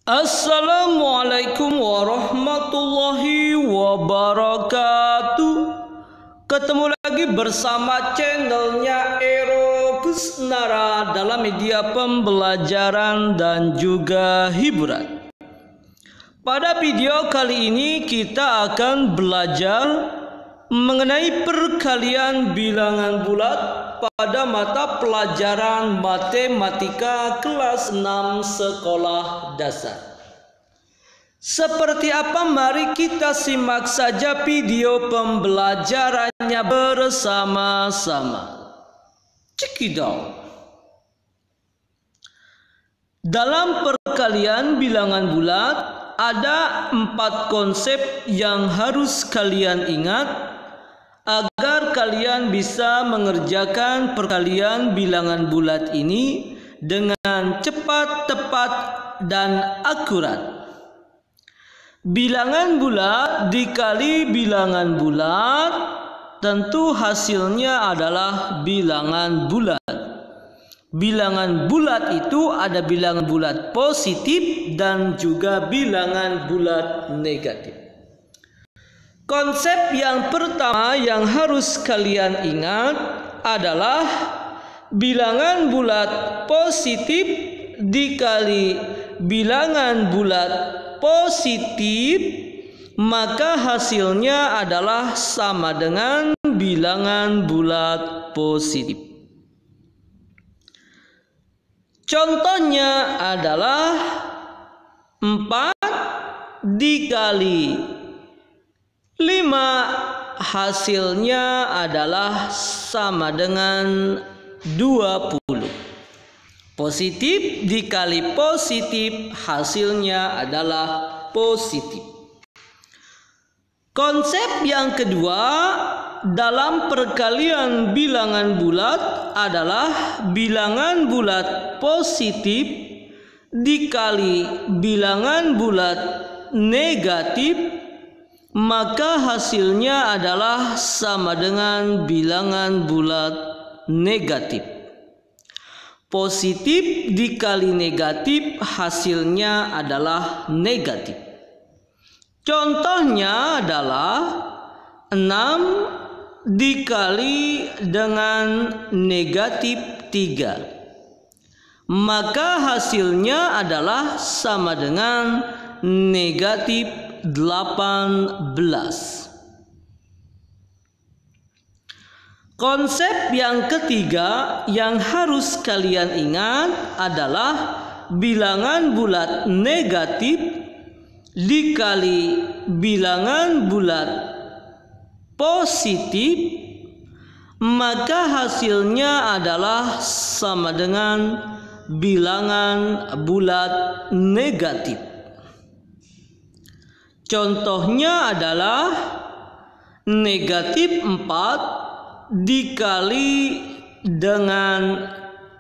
Assalamualaikum warahmatullahi wabarakatuh. Ketemu lagi bersama channelnya Ero Kusnara dalam media pembelajaran dan juga hiburan. Pada video kali ini kita akan belajar mengenai perkalian bilangan bulat pada mata pelajaran matematika kelas 6 sekolah dasar. Seperti apa? Mari kita simak saja video pembelajarannya bersama-sama. Check it out. Dalam perkalian bilangan bulat ada 4 konsep yang harus kalian ingat agar kalian bisa mengerjakan perkalian bilangan bulat ini dengan cepat, tepat, dan akurat. Bilangan bulat dikali bilangan bulat, tentu hasilnya adalah bilangan bulat. Bilangan bulat itu ada bilangan bulat positif dan juga bilangan bulat negatif. Konsep yang pertama yang harus kalian ingat adalah bilangan bulat positif dikali bilangan bulat positif, maka hasilnya adalah sama dengan bilangan bulat positif. Contohnya adalah 4 dikali 5, hasilnya adalah sama dengan 20. Positif dikali positif, hasilnya adalah positif. Konsep yang kedua dalam perkalian bilangan bulat adalah bilangan bulat positif dikali bilangan bulat negatif, maka hasilnya adalah sama dengan bilangan bulat negatif. Positif dikali negatif, hasilnya adalah negatif. Contohnya adalah 6 dikali dengan negatif 3, maka hasilnya adalah sama dengan negatif 18. Konsep yang ketiga yang harus kalian ingat adalah bilangan bulat negatif dikali bilangan bulat positif, maka hasilnya adalah sama dengan bilangan bulat negatif. Contohnya adalah negatif 4 dikali dengan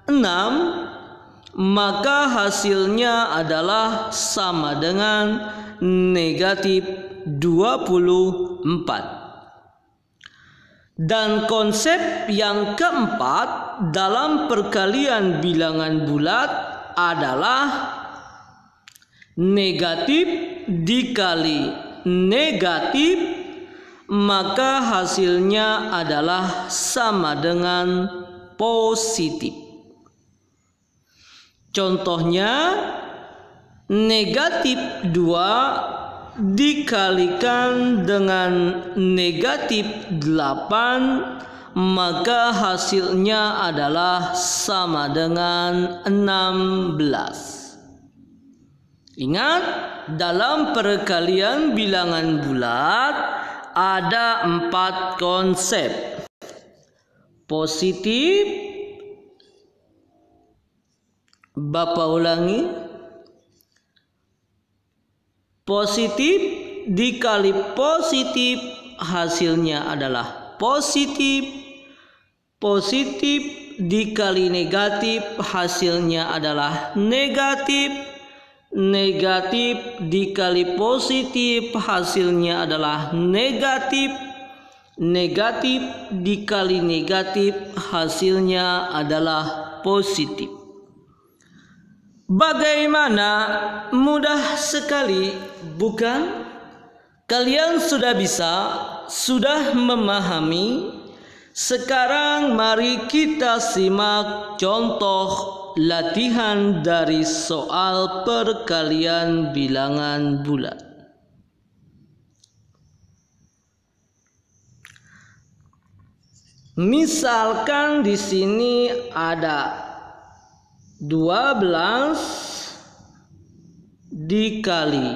6, maka hasilnya adalah sama dengan negatif 24. Dan konsep yang keempat dalam perkalian bilangan bulat adalah negatif dikali negatif, maka hasilnya adalah sama dengan positif. Contohnya negatif 2 dikalikan dengan negatif 8, maka hasilnya adalah sama dengan 16. Ingat, dalam perkalian bilangan bulat ada 4 konsep. Positif, Bapak ulangi, positif dikali positif, hasilnya adalah positif. Positif dikali negatif, hasilnya adalah negatif. Negatif dikali positif, hasilnya adalah negatif. Negatif dikali negatif, hasilnya adalah positif. Bagaimana? Mudah sekali, bukan? Kalian sudah bisa, sudah memahami. Sekarang mari kita simak contoh latihan dari soal perkalian bilangan bulat. Misalkan di sini ada 12 dikali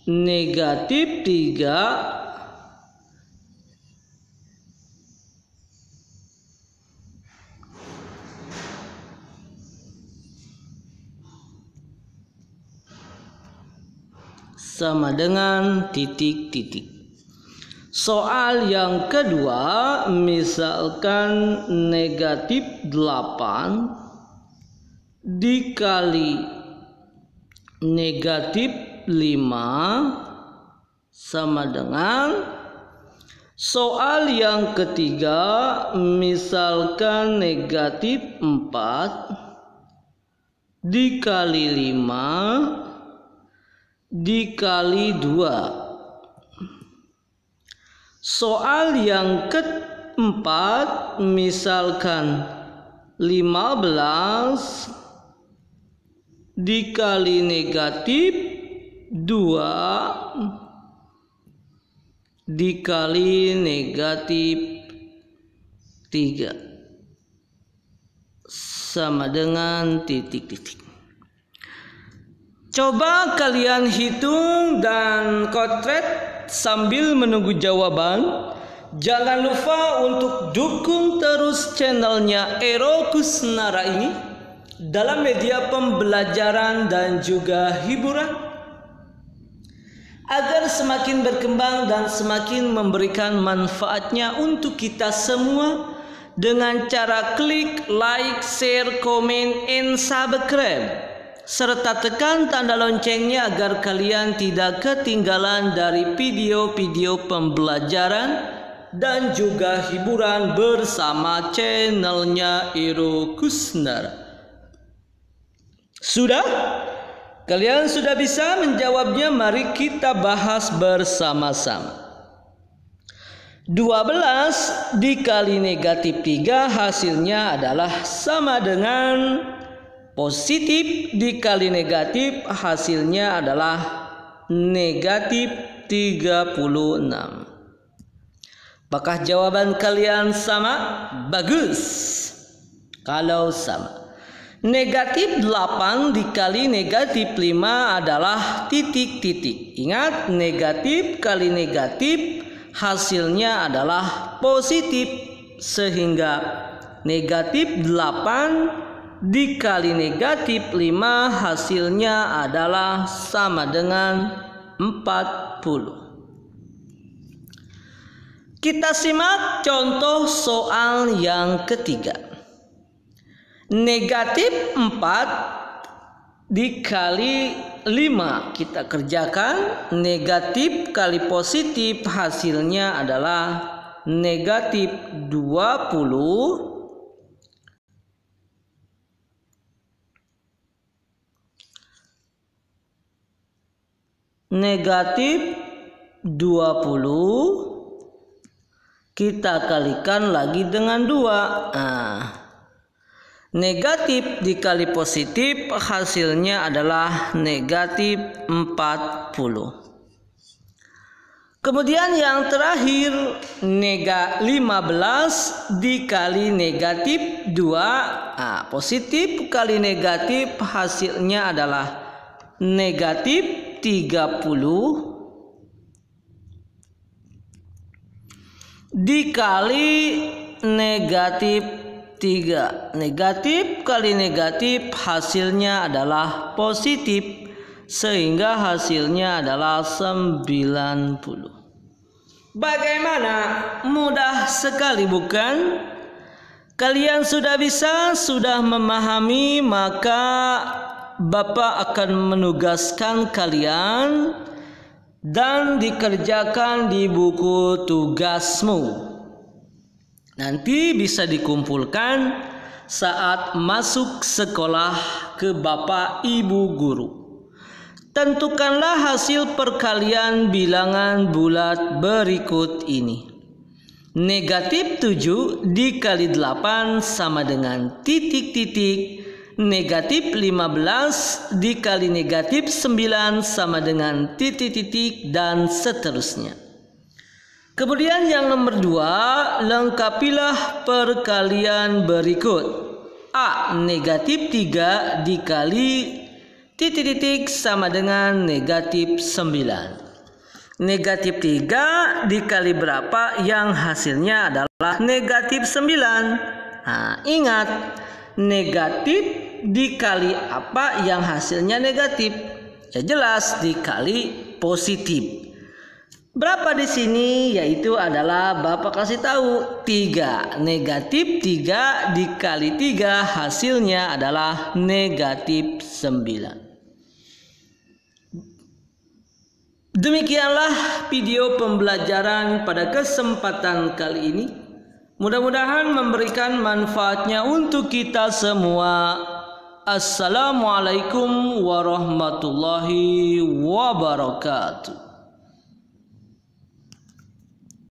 negatif 3 sama dengan titik-titik. Soal yang kedua, misalkan negatif 8 dikali negatif 5 sama dengan. Soal yang ketiga, misalkan negatif 4 dikali 5 dikali 2. Soal yang keempat, misalkan 15 dikali negatif 2 dikali negatif 3 sama dengan titik-titik. Coba kalian hitung dan kotret sambil menunggu jawaban. Jangan lupa untuk dukung terus channelnya Ero Kusnara ini dalam media pembelajaran dan juga hiburan, agar semakin berkembang dan semakin memberikan manfaatnya untuk kita semua dengan cara klik like, share, komen, and subscribe. Serta tekan tanda loncengnya agar kalian tidak ketinggalan dari video-video pembelajaran dan juga hiburan bersama channelnya Ero Kusnara. Sudah? Kalian sudah bisa menjawabnya? Mari kita bahas bersama-sama. 12 dikali negatif 3 hasilnya adalah sama dengan positif dikali negatif hasilnya adalah negatif 36. Apakah jawaban kalian sama? Bagus. Kalau sama. Negatif 8 dikali negatif 5 adalah titik-titik. Ingat, negatif kali negatif hasilnya adalah positif. Sehingga negatif 8 dikali negatif 5 hasilnya adalah sama dengan 40. Kita simak contoh soal yang ketiga. Negatif 4 dikali 5. Kita kerjakan. Negatif kali positif hasilnya adalah negatif 20 negatif 20 kita kalikan lagi dengan 2. Negatif dikali positif hasilnya adalah negatif 40. Kemudian yang terakhir, 15 dikali negatif 2. Positif kali negatif hasilnya adalah negatif 30 dikali negatif 3. Negatif kali negatif hasilnya adalah positif, sehingga hasilnya adalah 90. Bagaimana? Mudah sekali, bukan? Kalian sudah bisa, sudah memahami, maka Bapak akan menugaskan kalian dan dikerjakan di buku tugasmu. Nanti bisa dikumpulkan saat masuk sekolah ke Bapak Ibu guru. Tentukanlah hasil perkalian bilangan bulat berikut ini. Negatif 7 dikali 8 sama dengan titik-titik. Negatif 15 dikali negatif 9 sama dengan titik-titik, dan seterusnya. Kemudian yang nomor 2, lengkapilah perkalian berikut. A. Negatif 3 dikali titik-titik sama dengan negatif 9. Negatif 3 dikali berapa yang hasilnya adalah negatif 9. Nah, ingat, negatif dikali apa yang hasilnya negatif? Ya jelas dikali positif. Berapa di sini? Yaitu adalah Bapak kasih tahu 3. Negatif 3 dikali 3 hasilnya adalah negatif 9. Demikianlah video pembelajaran pada kesempatan kali ini. Mudah-mudahan memberikan manfaatnya untuk kita semua. Assalamualaikum warahmatullahi wabarakatuh.